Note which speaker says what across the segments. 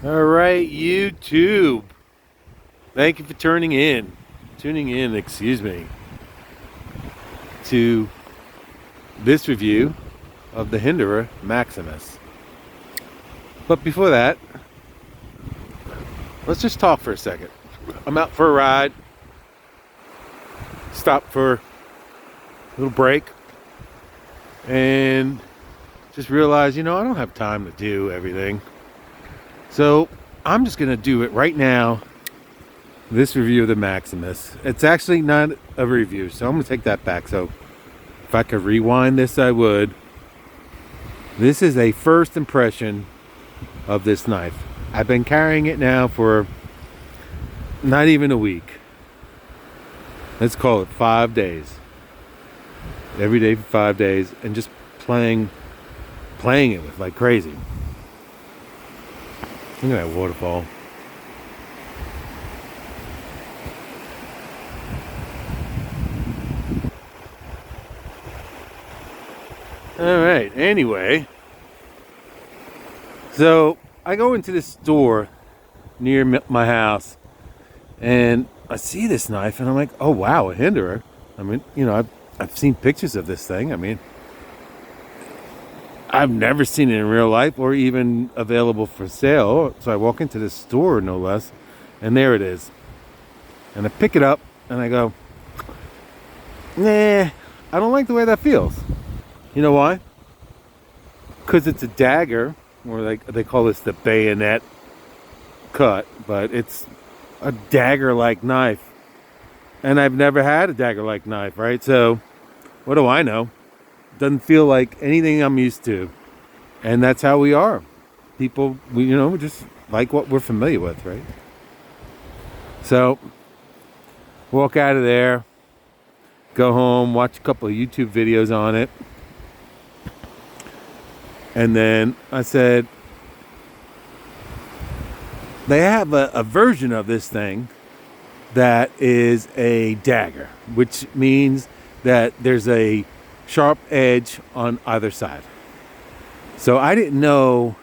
Speaker 1: All right, YouTube. Thank you for tuning in, to this review of the Hinderer Maximus. But before that, let's just talk for a second. I'm out for a ride, stop for a little break, and just realized, I don't have time to do everything. So I'm just going to do it right now. This review of the Maximus. It's actually not a review, so I'm going to take that back. So if I could rewind this, I would. This is a first impression of this knife. I've been carrying it now for not even a week. Let's call it 5 days. Every day for 5 days, and just playing it with like crazy. Look at that waterfall. All right, anyway. So I go into this store near my house and I see this knife and I'm like, oh wow, a Hinderer. I mean, I've seen pictures of this thing. I mean, I've never seen it in real life or even available for sale. So I walk into this store, no less, and there it is. And I pick it up and I go, nah, I don't like the way that feels. You know why? Because it's a dagger, or like they call this the bayonet cut, but it's a dagger-like knife. And I've never had a dagger-like knife, right? So, what do I know? Doesn't feel like anything I'm used to. And that's how we are. People, we just like what we're familiar with, right? So, walk out of there, go home, watch a couple of YouTube videos on it. And then I said, they have a version of this thing that is a dagger, which means that there's a sharp edge on either side. So I didn't know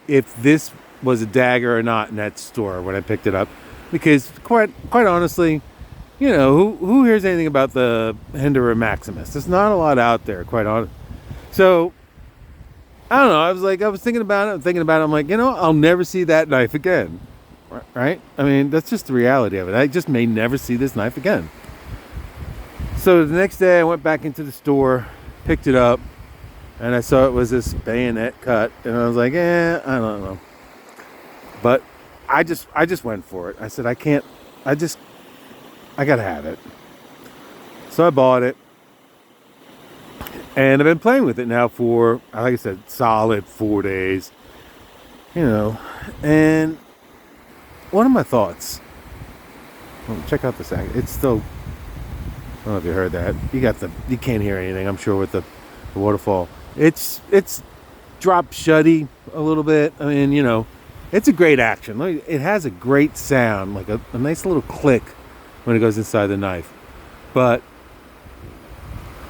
Speaker 1: if this was a dagger or not in that store when I picked it up, because quite honestly, who hears anything about the Hinderer Maximus? There's not a lot out there, quite honest. So I don't know. I was thinking about it. I'm like, I'll never see that knife again. Right? I mean, that's just the reality of it. I just may never see this knife again. So the next day I went back into the store, picked it up, and I saw it was this bayonet cut. And I was like, I don't know. But I just went for it. I said, I gotta have it. So I bought it. And I've been playing with it now for, like I said, solid 4 days. And one of my thoughts. Check out the sack. It's still, I don't know if you heard that. You can't hear anything, I'm sure, with the waterfall. It's drop shutty a little bit. I mean, it's a great action. It has a great sound, like a nice little click when it goes inside the knife. But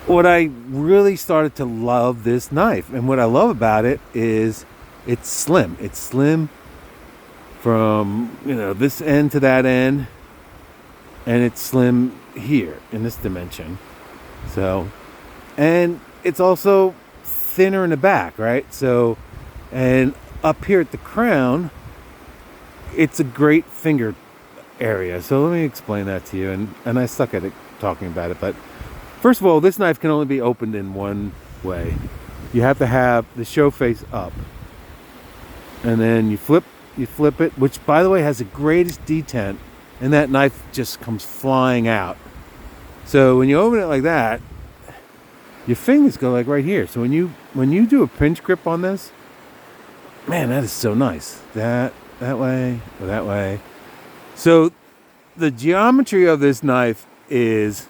Speaker 1: what I really started to love this knife, and what I love about it is it's slim. It's slim from, this end to that end, and it's slim here in this dimension. So, and it's also thinner in the back, right? So, and up here at the crown, it's a great finger area. So let me explain that to you, and I suck at it talking about it, but first of all, this knife can only be opened in one way. You have to have the show face up. And then you flip it, which by the way has the greatest detent, and that knife just comes flying out. So when you open it like that, your fingers go like right here. So when you do a pinch grip on this, man, that is so nice. That way, or that way. So the geometry of this knife is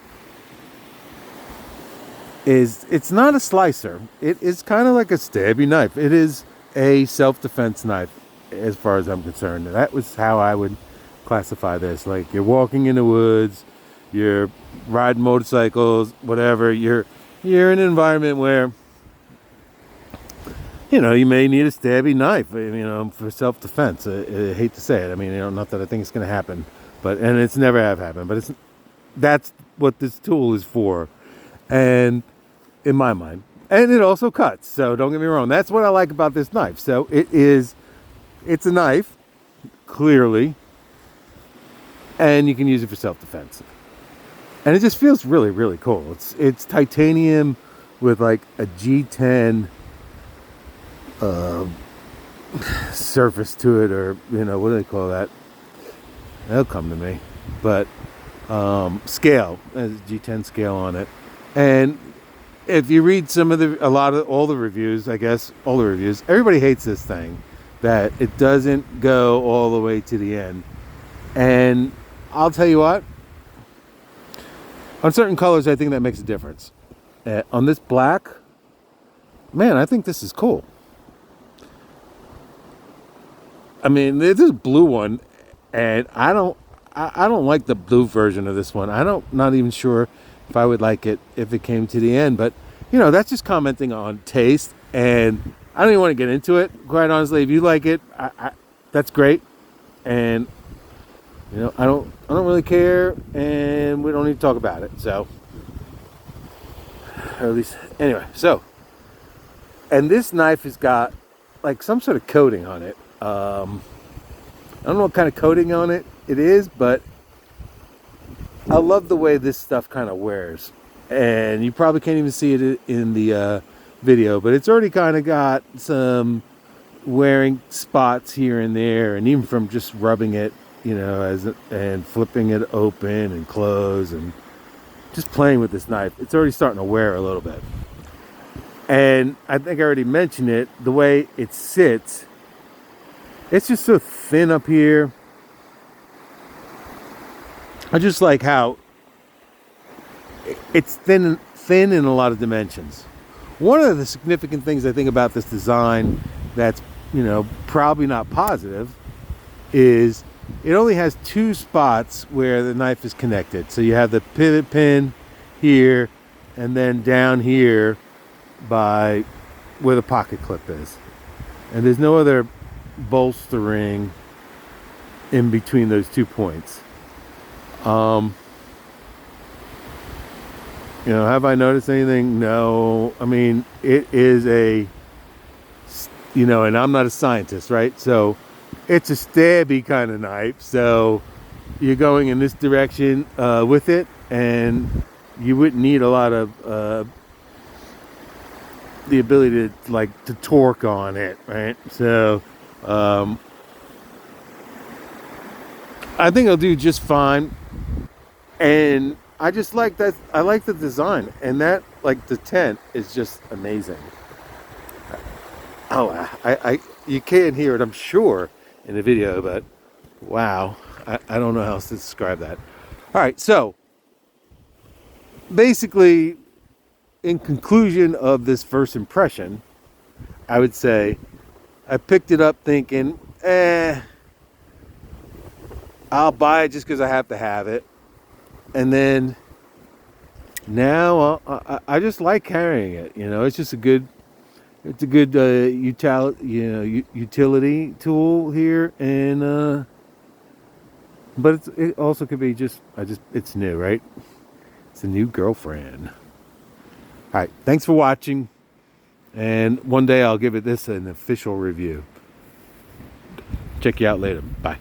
Speaker 1: it's not a slicer. It is kind of like a stabby knife. It is a self-defense knife, as far as I'm concerned. That was how I would classify this. Like, you're walking in the woods, you're riding motorcycles, whatever. You're in an environment where, you may need a stabby knife, for self-defense. I hate to say it. I mean, not that I think it's going to happen, and it's never have happened, but that's what this tool is for. And in my mind, and it also cuts. So don't get me wrong. That's what I like about this knife. So it's a knife, clearly, and you can use it for self-defense. And it just feels really, really cool. It's titanium with like a G10 surface to it, or what do they call that? That'll come to me. But scale, has a G10 scale on it. And if you read all the reviews, everybody hates this thing, that it doesn't go all the way to the end. And I'll tell you what, on certain colors, I think that makes a difference. On this black, man, I think this is cool. I mean, there's this blue one, and I don't like the blue version of this one. Not even sure if I would like it if it came to the end, but that's just commenting on taste, and I don't even want to get into it. Quite honestly, if you like it, that's great, and I don't really care, and we don't need to talk about it. So, or at least anyway. So, and this knife has got like some sort of coating on it. I don't know what kind of coating on it is, but I love the way this stuff kind of wears. And you probably can't even see it in the video, but it's already kind of got some wearing spots here and there, and even from just rubbing it, and flipping it open and close and just playing with this knife, it's already starting to wear a little bit. And I think I already mentioned it, the way it sits, it's just so thin up here. I just like how it's thin in a lot of dimensions. One of the significant things I think about this design that's, probably not positive is it only has two spots where the knife is connected. So you have the pivot pin here, and then down here by where the pocket clip is. And there's no other bolstering in between those 2 points. Have I noticed anything? No. I mean, it is and I'm not a scientist, right? So it's a stabby kind of knife. So you're going in this direction with it, and you wouldn't need a lot of the ability to torque on it, right? So I think it'll do just fine. And I just like that. I like the design, and that, the tent is just amazing. Oh, you can't hear it, I'm sure, in the video, but wow, I don't know how else to describe that. All right, so basically, in conclusion of this first impression, I would say I picked it up thinking, I'll buy it just because I have to have it. And then now I just like carrying it. It's just a good utility tool here, and but it also could be it's new, right? It's a new girlfriend. All right, thanks for watching, and one day I'll give it an official review. Check you out later. Bye.